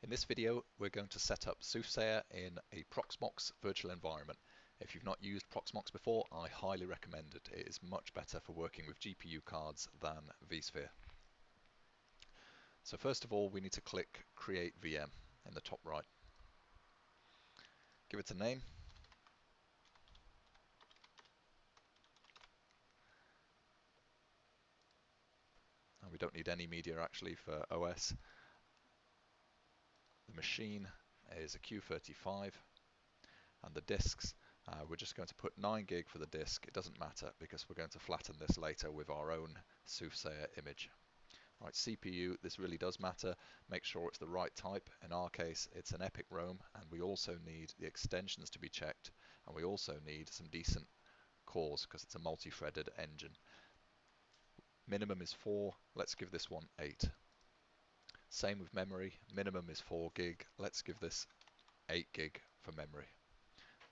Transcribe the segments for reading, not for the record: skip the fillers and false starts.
In this video, we're going to set up SOOTHSAYER in a Proxmox virtual environment. If you've not used Proxmox before, I highly recommend it. It is much better for working with GPU cards than vSphere. So first of all, we need to click Create VM in the top right. Give it a name. And we don't need any media actually for OS. The machine is a Q35, and the disks, we're just going to put 9 gig for the disk. It doesn't matter because we're going to flatten this later with our own SOOTHSAYER image. Right, CPU, this really does matter. Make sure it's the right type. In our case, it's an Epic Rome, and we also need the extensions to be checked, and we also need some decent cores because it's a multi-threaded engine. Minimum is 4. Let's give this one 8. Same with memory. Minimum is 4 gig. Let's give this 8 gig for memory.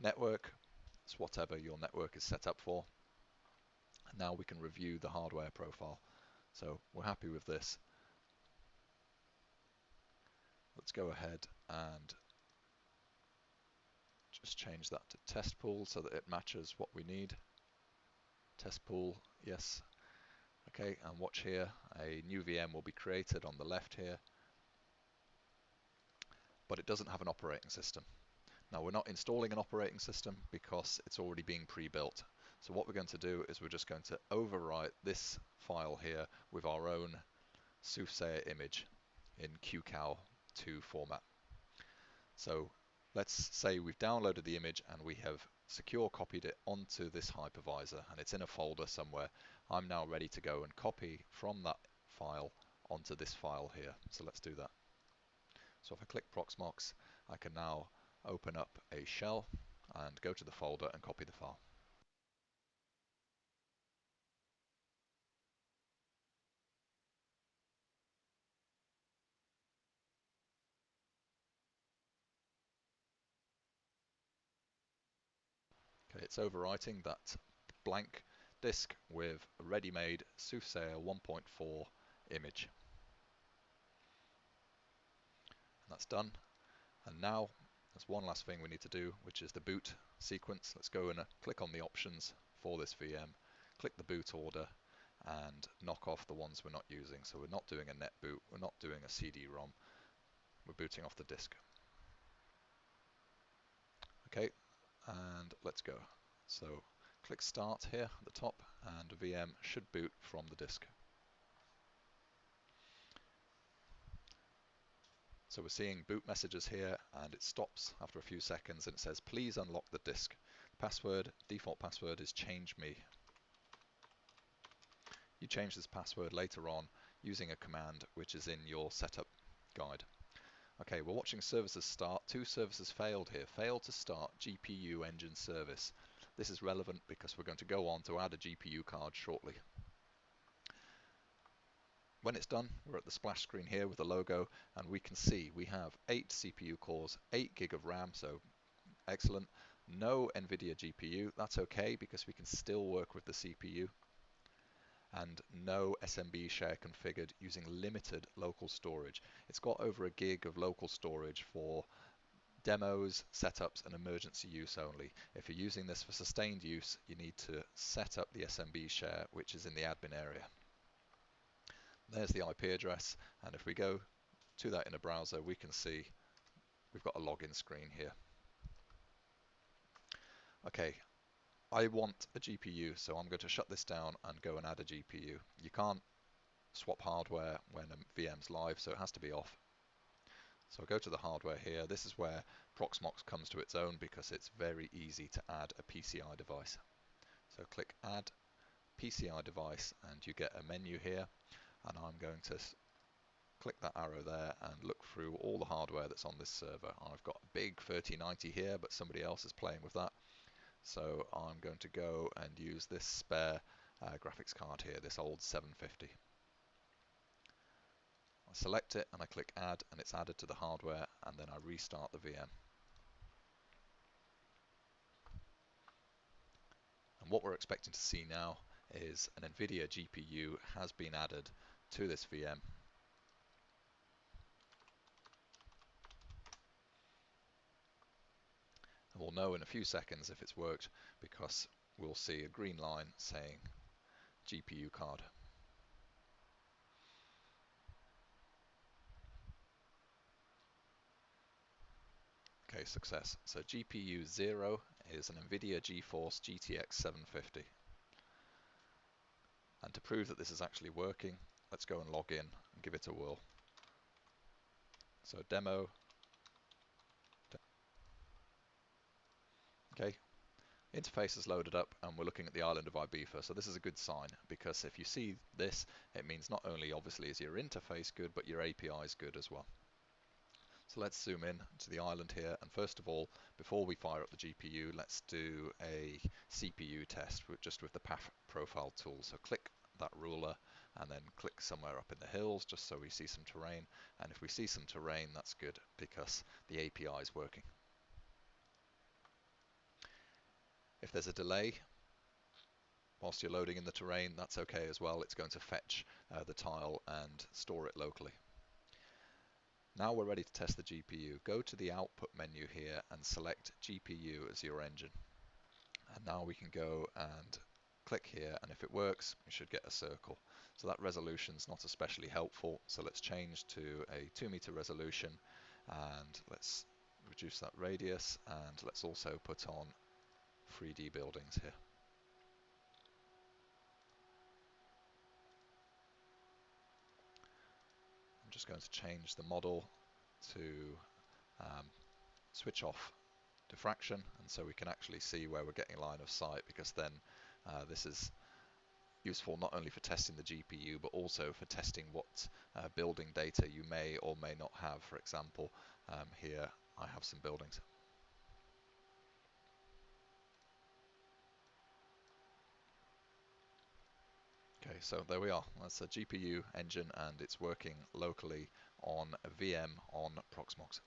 Network, it's whatever your network is set up for. And now we can review the hardware profile. So we're happy with this. Let's go ahead and just change that to test pool so that it matches what we need. Test pool, yes. Okay, and watch here, a new VM will be created on the left here, but it doesn't have an operating system. Now we're not installing an operating system because it's already being pre-built. So what we're going to do is we're just going to overwrite this file here with our own SOOTHSAYER image in QCOW2 format. So let's say we've downloaded the image and we have secure copied it onto this hypervisor and it's in a folder somewhere. I'm now ready to go and copy from that file onto this file here. So let's do that. So if I click Proxmox, I can now open up a shell and go to the folder and copy the file. Okay, it's overwriting that blank disk with a ready-made SOOTHSAYER 1.4 image. And that's done. And now there's one last thing we need to do, which is the boot sequence. Let's go and click on the options for this VM, click the boot order, and knock off the ones we're not using. So we're not doing a net boot, we're not doing a CD-ROM, we're booting off the disk. Okay, and let's go. So click Start here at the top, and the VM should boot from the disk. So we're seeing boot messages here, and it stops after a few seconds and it says please unlock the disk. Password, default password is change me. You change this password later on using a command which is in your setup guide. Okay, we're watching services start. 2 services failed here. Failed to start GPU engine service. This is relevant because we're going to go on to add a GPU card shortly. When it's done, we're at the splash screen here with the logo, and we can see we have 8 CPU cores, 8 gig of RAM, so excellent. No NVidia GPU, that's okay because we can still work with the CPU. And no SMB share configured using limited local storage. It's got over a gig of local storage for demos, setups, and emergency use only. If you're using this for sustained use, you need to set up the SMB share, which is in the admin area. There's the IP address, and if we go to that in a browser, we can see we've got a login screen here. Okay, I want a GPU, so I'm going to shut this down and go and add a GPU. You can't swap hardware when a VM's live, so it has to be off. So I'll go to the hardware here. This is where Proxmox comes to its own because it's very easy to add a PCI device. So click Add PCI device and you get a menu here, and I'm going to click that arrow there and look through all the hardware that's on this server. I've got a big 3090 here, but somebody else is playing with that. So I'm going to go and use this spare graphics card here, this old 750. I select it and I click Add, and it's added to the hardware, and then I restart the VM. And what we're expecting to see now is an NVIDIA GPU has been added to this VM. we'll know in a few seconds if it's worked because we'll see a green line saying GPU card. Okay, success. So GPU 0 is an NVIDIA GeForce GTX 750. And to prove that this is actually working, let's go and log in and give it a whirl. So demo. Okay, interface is loaded up and we're looking at the island of Ibiza. So this is a good sign because if you see this, it means not only obviously is your interface good, but your API is good as well. So let's zoom in to the island here, and first of all, before we fire up the GPU, let's do a CPU test just with the path profile tool. So click that ruler and then click somewhere up in the hills just so we see some terrain, and if we see some terrain, that's good because the API is working. If there's a delay whilst you're loading in the terrain, that's okay as well. It's going to fetch the tile and store it locally. Now we're ready to test the GPU. Go to the output menu here and select GPU as your engine. And now we can go and click here, and if it works, we should get a circle. So that resolution is not especially helpful, so let's change to a 2-meter resolution, and let's reduce that radius, and let's also put on 3D buildings here. I'm just going to change the model to switch off diffraction, and so we can actually see where we're getting line of sight, because then this is useful not only for testing the GPU but also for testing what building data you may or may not have. For example, here I have some buildings. Okay, so there we are. That's a GPU engine and it's working locally on a VM on Proxmox.